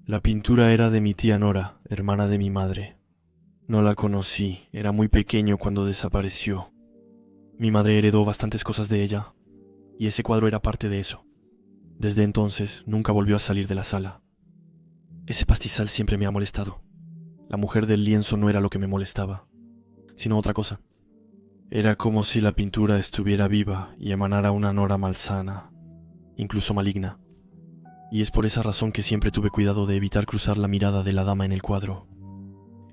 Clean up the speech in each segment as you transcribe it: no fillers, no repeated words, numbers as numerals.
La pintura era de mi tía Nora, hermana de mi madre. No la conocí, era muy pequeño cuando desapareció. Mi madre heredó bastantes cosas de ella, y ese cuadro era parte de eso. Desde entonces nunca volvió a salir de la sala. Ese pastizal siempre me ha molestado. La mujer del lienzo no era lo que me molestaba, sino otra cosa. Era como si la pintura estuviera viva y emanara una Nora malsana, incluso maligna. Y es por esa razón que siempre tuve cuidado de evitar cruzar la mirada de la dama en el cuadro.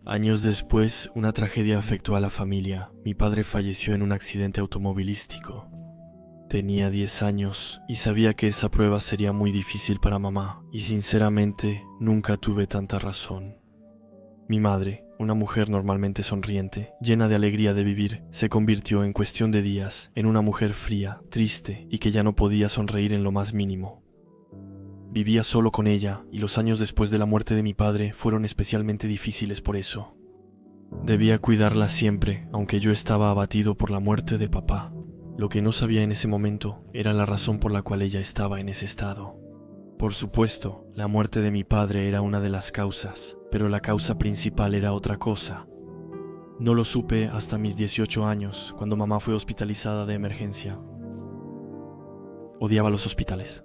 Años después, una tragedia afectó a la familia. Mi padre falleció en un accidente automovilístico. Tenía 10 años y sabía que esa prueba sería muy difícil para mamá, y sinceramente nunca tuve tanta razón. Mi madre, una mujer normalmente sonriente, llena de alegría de vivir, se convirtió en cuestión de días en una mujer fría, triste y que ya no podía sonreír en lo más mínimo. Vivía solo con ella y los años después de la muerte de mi padre fueron especialmente difíciles por eso. Debía cuidarla siempre, aunque yo estaba abatido por la muerte de papá. Lo que no sabía en ese momento era la razón por la cual ella estaba en ese estado. Por supuesto, la muerte de mi padre era una de las causas, pero la causa principal era otra cosa. No lo supe hasta mis 18 años, cuando mamá fue hospitalizada de emergencia. Odiaba los hospitales.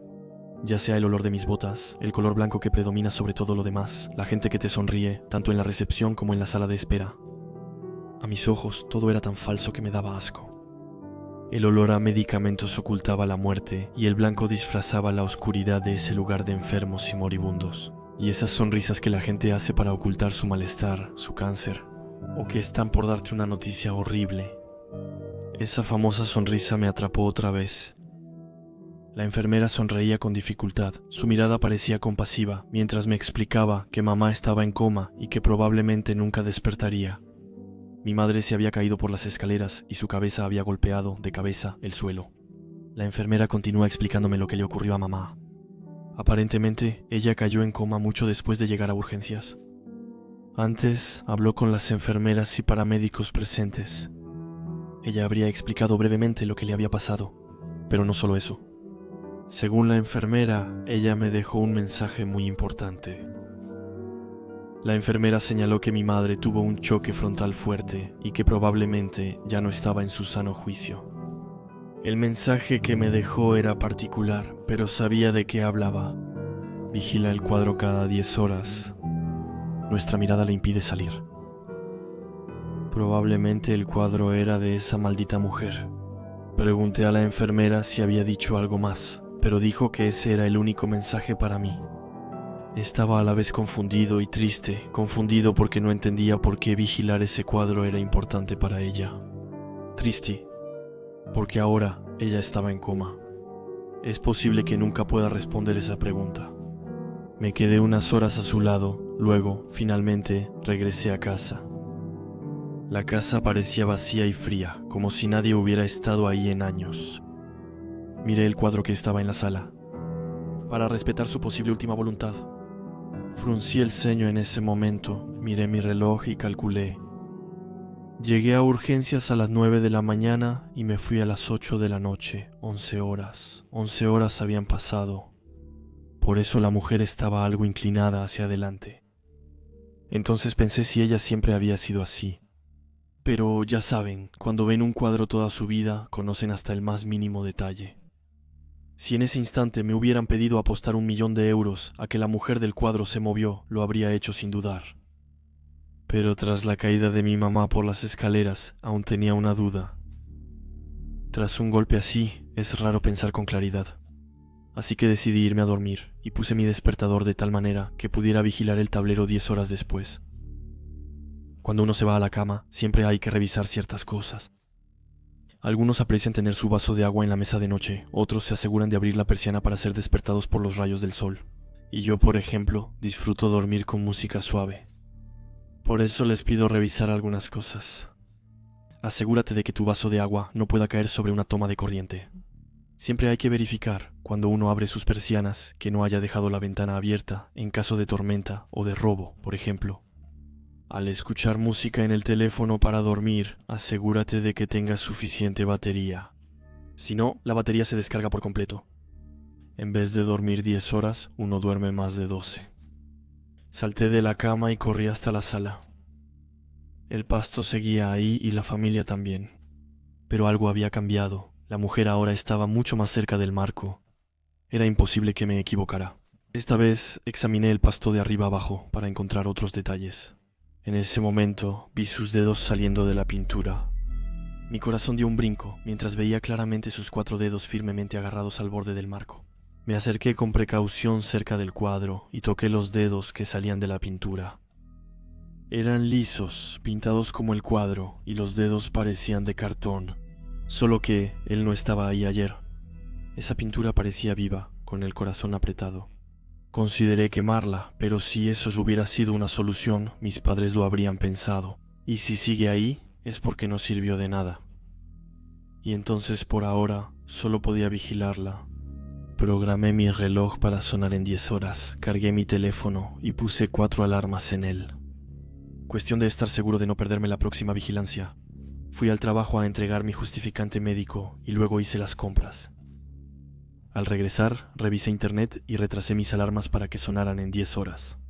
Ya sea el olor de mis botas, el color blanco que predomina sobre todo lo demás, la gente que te sonríe, tanto en la recepción como en la sala de espera. A mis ojos todo era tan falso que me daba asco. El olor a medicamentos ocultaba la muerte y el blanco disfrazaba la oscuridad de ese lugar de enfermos y moribundos. Y esas sonrisas que la gente hace para ocultar su malestar, su cáncer, o que están por darte una noticia horrible. Esa famosa sonrisa me atrapó otra vez. La enfermera sonreía con dificultad, su mirada parecía compasiva, mientras me explicaba que mamá estaba en coma y que probablemente nunca despertaría. Mi madre se había caído por las escaleras y su cabeza había golpeado de cabeza el suelo. La enfermera continúa explicándome lo que le ocurrió a mamá. Aparentemente, ella cayó en coma mucho después de llegar a urgencias. Antes habló con las enfermeras y paramédicos presentes. Ella habría explicado brevemente lo que le había pasado, pero no solo eso. Según la enfermera, ella me dejó un mensaje muy importante. La enfermera señaló que mi madre tuvo un choque frontal fuerte y que probablemente ya no estaba en su sano juicio. El mensaje que me dejó era particular, pero sabía de qué hablaba. Vigila el cuadro cada 10 horas. Nuestra mirada le impide salir. Probablemente el cuadro era de esa maldita mujer. Pregunté a la enfermera si había dicho algo más, pero dijo que ese era el único mensaje para mí. Estaba a la vez confundido y triste, confundido porque no entendía por qué vigilar ese cuadro era importante para ella. Triste, porque ahora ella estaba en coma. Es posible que nunca pueda responder esa pregunta. Me quedé unas horas a su lado, luego, finalmente, regresé a casa. La casa parecía vacía y fría, como si nadie hubiera estado ahí en años. Miré el cuadro que estaba en la sala, para respetar su posible última voluntad. Fruncí el ceño en ese momento, miré mi reloj y calculé. Llegué a urgencias a las 9 de la mañana y me fui a las 8 de la noche, 11 horas. 11 horas habían pasado. Por eso la mujer estaba algo inclinada hacia adelante. Entonces pensé si ella siempre había sido así. Pero ya saben, cuando ven un cuadro toda su vida, conocen hasta el más mínimo detalle. Si en ese instante me hubieran pedido apostar 1.000.000 de euros a que la mujer del cuadro se movió, lo habría hecho sin dudar. Pero tras la caída de mi mamá por las escaleras, aún tenía una duda. Tras un golpe así, es raro pensar con claridad. Así que decidí irme a dormir y puse mi despertador de tal manera que pudiera vigilar el tablero 10 horas después. Cuando uno se va a la cama, siempre hay que revisar ciertas cosas. Algunos aprecian tener su vaso de agua en la mesa de noche, otros se aseguran de abrir la persiana para ser despertados por los rayos del sol. Y yo, por ejemplo, disfruto dormir con música suave. Por eso les pido revisar algunas cosas. Asegúrate de que tu vaso de agua no pueda caer sobre una toma de corriente. Siempre hay que verificar, cuando uno abre sus persianas, que no haya dejado la ventana abierta en caso de tormenta o de robo, por ejemplo. Al escuchar música en el teléfono para dormir, asegúrate de que tengas suficiente batería. Si no, la batería se descarga por completo. En vez de dormir 10 horas, uno duerme más de 12. Salté de la cama y corrí hasta la sala. El pasto seguía ahí y la familia también. Pero algo había cambiado. La mujer ahora estaba mucho más cerca del marco. Era imposible que me equivocara. Esta vez examiné el pasto de arriba abajo para encontrar otros detalles. En ese momento vi sus dedos saliendo de la pintura. Mi corazón dio un brinco mientras veía claramente sus 4 dedos firmemente agarrados al borde del marco. Me acerqué con precaución cerca del cuadro y toqué los dedos que salían de la pintura. Eran lisos, pintados como el cuadro, y los dedos parecían de cartón. Solo que él no estaba ahí ayer. Esa pintura parecía viva, con el corazón apretado. Consideré quemarla, pero si eso hubiera sido una solución, mis padres lo habrían pensado. Y si sigue ahí, es porque no sirvió de nada. Y entonces por ahora solo podía vigilarla. Programé mi reloj para sonar en 10 horas, cargué mi teléfono y puse 4 alarmas en él. Cuestión de estar seguro de no perderme la próxima vigilancia. Fui al trabajo a entregar mi justificante médico y luego hice las compras. Al regresar, revisé internet y retrasé mis alarmas para que sonaran en 10 horas.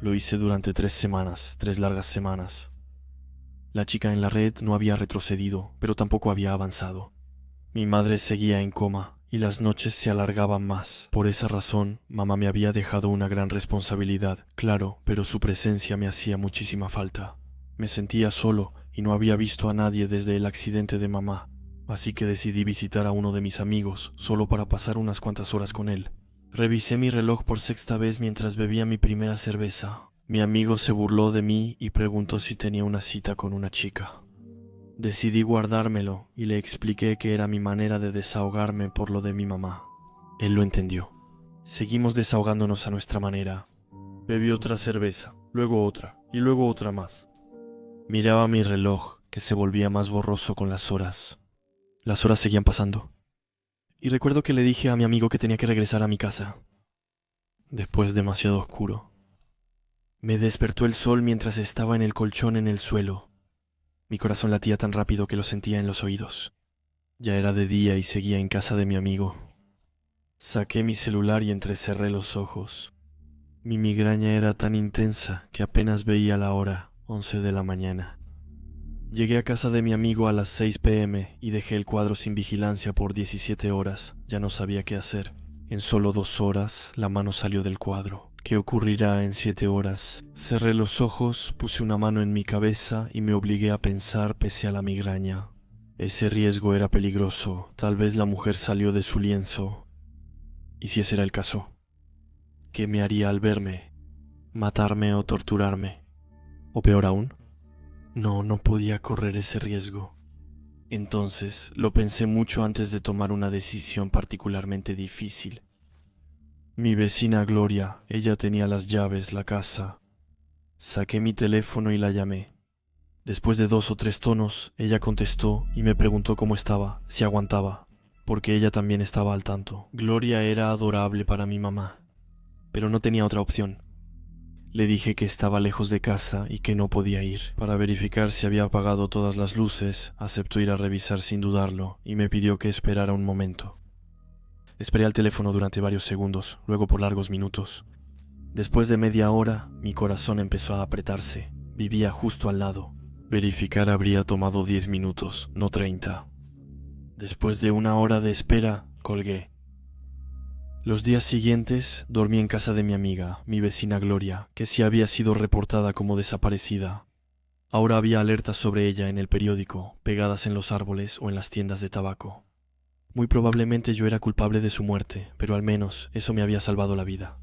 Lo hice durante 3 semanas, 3 largas semanas. La chica en la red no había retrocedido, pero tampoco había avanzado. Mi madre seguía en coma y las noches se alargaban más. Por esa razón, mamá me había dejado una gran responsabilidad, claro, pero su presencia me hacía muchísima falta. Me sentía solo y no había visto a nadie desde el accidente de mamá, así que decidí visitar a uno de mis amigos, solo para pasar unas cuantas horas con él. Revisé mi reloj por 6ª vez mientras bebía mi primera cerveza. Mi amigo se burló de mí y preguntó si tenía una cita con una chica. Decidí guardármelo y le expliqué que era mi manera de desahogarme por lo de mi mamá. Él lo entendió. Seguimos desahogándonos a nuestra manera. Bebí otra cerveza, luego otra y luego otra más. Miraba mi reloj, que se volvía más borroso con las horas. Las horas seguían pasando. Y recuerdo que le dije a mi amigo que tenía que regresar a mi casa. Después demasiado oscuro. Me despertó el sol mientras estaba en el colchón en el suelo. Mi corazón latía tan rápido que lo sentía en los oídos. Ya era de día y seguía en casa de mi amigo. Saqué mi celular y entrecerré los ojos. Mi migraña era tan intensa que apenas veía la hora, 11 de la mañana. Llegué a casa de mi amigo a las 6 p.m. y dejé el cuadro sin vigilancia por 17 horas. Ya no sabía qué hacer. En solo 2 horas, la mano salió del cuadro. ¿Qué ocurrirá en 7 horas? Cerré los ojos, puse una mano en mi cabeza y me obligué a pensar pese a la migraña. Ese riesgo era peligroso. Tal vez la mujer salió de su lienzo. ¿Y si ese era el caso? ¿Qué me haría al verme? ¿Matarme o torturarme? ¿O peor aún? No podía correr ese riesgo. Entonces lo pensé mucho antes de tomar una decisión particularmente difícil. Mi vecina Gloria, ella tenía las llaves, la casa. Saqué mi teléfono y la llamé. Después de 2 o 3 tonos, ella contestó y me preguntó cómo estaba, si aguantaba, porque ella también estaba al tanto. Gloria era adorable para mi mamá, pero no tenía otra opción. Le dije que estaba lejos de casa y que no podía ir. Para verificar si había apagado todas las luces, aceptó ir a revisar sin dudarlo y me pidió que esperara un momento. Esperé al teléfono durante varios segundos, luego por largos minutos. Después de media hora, mi corazón empezó a apretarse. Vivía justo al lado. Verificar habría tomado 10 minutos, no 30. Después de 1 hora de espera, colgué. Los días siguientes dormí en casa de mi amiga, mi vecina Gloria, que sí había sido reportada como desaparecida. Ahora había alertas sobre ella en el periódico, pegadas en los árboles o en las tiendas de tabaco. Muy probablemente yo era culpable de su muerte, pero al menos eso me había salvado la vida.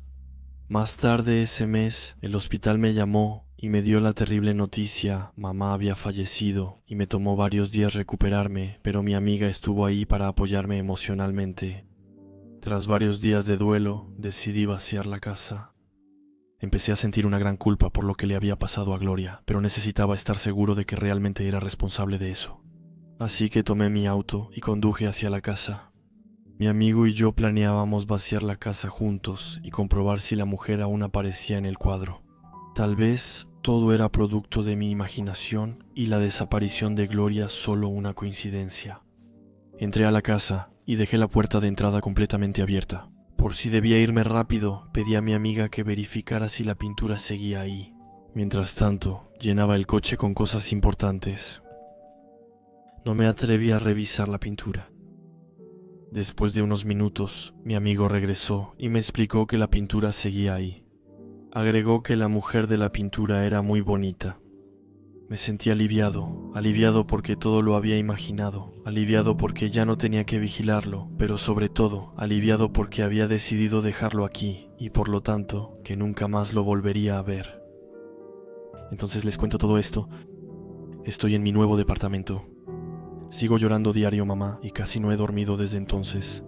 Más tarde ese mes, el hospital me llamó y me dio la terrible noticia: mamá había fallecido y me tomó varios días recuperarme, pero mi amiga estuvo ahí para apoyarme emocionalmente. Tras varios días de duelo, decidí vaciar la casa. Empecé a sentir una gran culpa por lo que le había pasado a Gloria, pero necesitaba estar seguro de que realmente era responsable de eso. Así que tomé mi auto y conduje hacia la casa. Mi amigo y yo planeábamos vaciar la casa juntos y comprobar si la mujer aún aparecía en el cuadro. Tal vez todo era producto de mi imaginación y la desaparición de Gloria solo una coincidencia. Entré a la casa y dejé la puerta de entrada completamente abierta. Por si debía irme rápido, pedí a mi amiga que verificara si la pintura seguía ahí. Mientras tanto, llenaba el coche con cosas importantes. No me atreví a revisar la pintura. Después de unos minutos, mi amigo regresó y me explicó que la pintura seguía ahí. Agregó que la mujer de la pintura era muy bonita. Me sentí aliviado porque todo lo había imaginado, aliviado porque ya no tenía que vigilarlo, pero sobre todo, aliviado porque había decidido dejarlo aquí y por lo tanto, que nunca más lo volvería a ver. Entonces les cuento todo esto. Estoy en mi nuevo departamento. Sigo llorando diario, mamá, y casi no he dormido desde entonces.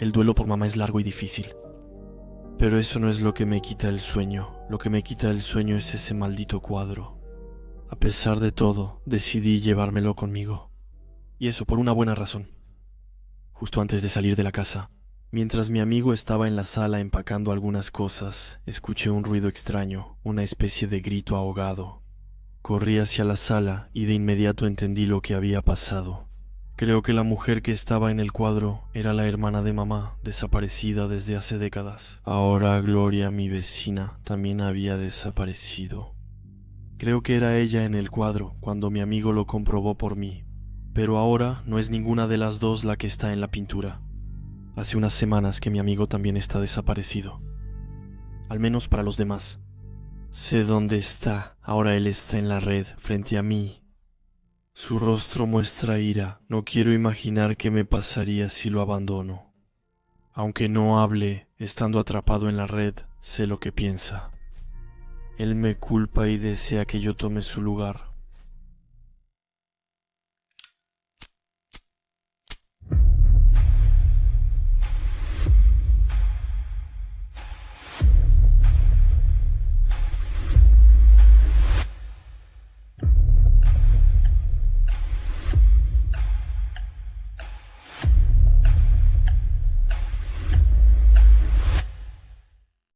El duelo por mamá es largo y difícil. Pero eso no es lo que me quita el sueño. Lo que me quita el sueño es ese maldito cuadro. A pesar de todo, decidí llevármelo conmigo. Y eso por una buena razón. Justo antes de salir de la casa, mientras mi amigo estaba en la sala empacando algunas cosas, escuché un ruido extraño, una especie de grito ahogado. Corrí hacia la sala y de inmediato entendí lo que había pasado. Creo que la mujer que estaba en el cuadro era la hermana de mamá, desaparecida desde hace décadas. Ahora Gloria, mi vecina, también había desaparecido. Creo que era ella en el cuadro cuando mi amigo lo comprobó por mí, pero ahora no es ninguna de las dos la que está en la pintura. Hace unas semanas que mi amigo también está desaparecido. Al menos para los demás. Sé dónde está, ahora él está en la red, frente a mí. Su rostro muestra ira, no quiero imaginar qué me pasaría si lo abandono. Aunque no hable, estando atrapado en la red, sé lo que piensa. Él me culpa y desea que yo tome su lugar,